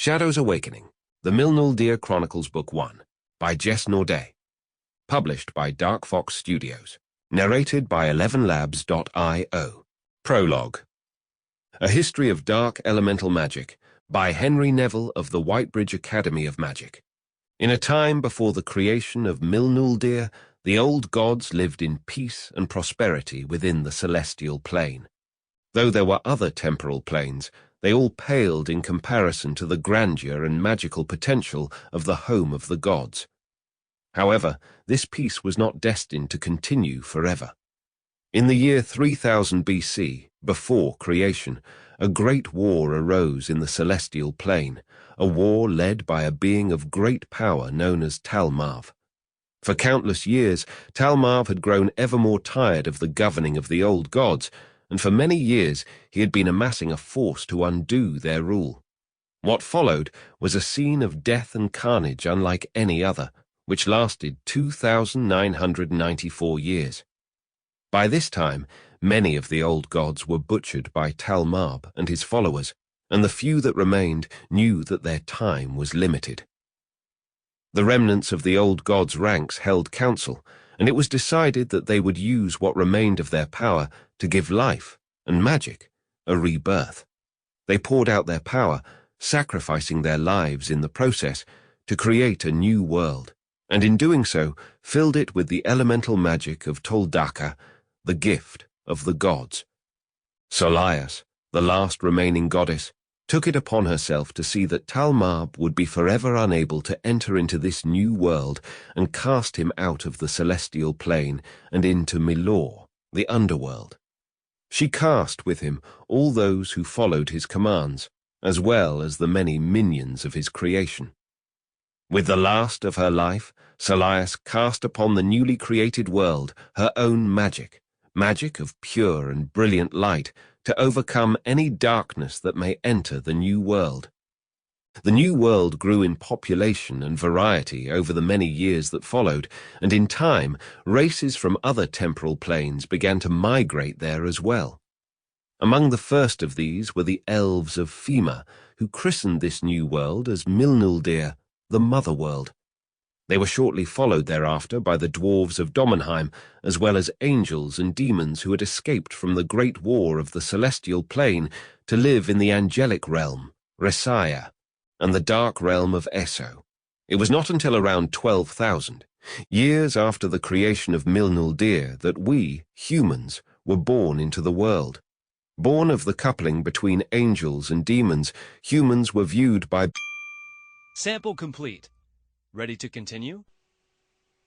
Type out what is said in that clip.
Shadows Awakening, The Milnuldír Chronicles Book 1, by Jess Naudé. Published by Dark Fox Studios. Narrated by 11labs.io. Prologue. A History of Dark Elemental Magic, by Henry Neville of the Whitebridge Academy of Magic. In a time before the creation of Milnuldír, the old gods lived in peace and prosperity within the celestial plane. Though there were other temporal planes, they all paled in comparison to the grandeur and magical potential of the home of the gods. However, this peace was not destined to continue forever. In the year 3000 BC, before creation, a great war arose in the celestial plane, a war led by a being of great power known as Talmarv. For countless years, Talmarv had grown ever more tired of the governing of the old gods, and for many years he had been amassing a force to undo their rule. What followed was a scene of death and carnage unlike any other, which lasted 2,994 years. By this time, many of the old gods were butchered by Talmarv and his followers, and the few that remained knew that their time was limited. The remnants of the old gods' ranks held council, and it was decided that they would use what remained of their power to give life and magic a rebirth. They poured out their power, sacrificing their lives in the process to create a new world, and in doing so filled it with the elemental magic of Toldaka, the gift of the gods. Solias, the last remaining goddess, took it upon herself to see that Talmarv would be forever unable to enter into this new world and cast him out of the celestial plane and into Milor, the underworld. She cast with him all those who followed his commands, as well as the many minions of his creation. With the last of her life, Solias cast upon the newly created world her own magic of pure and brilliant light, to overcome any darkness that may enter the new world. The new world grew in population and variety over the many years that followed, and in time, races from other temporal planes began to migrate there as well. Among the first of these were the Elves of Fema, who christened this new world as Milnuldír, the Mother World. They were shortly followed thereafter by the Dwarves of Domenheim, as well as angels and demons who had escaped from the great war of the celestial plane to live in the angelic realm, Resaya, and the dark realm of Eso. It was not until around 12,000, years after the creation of Milnuldír, that we, humans, were born into the world. Born of the coupling between angels and demons, humans were viewed by... Sample complete. Ready to continue?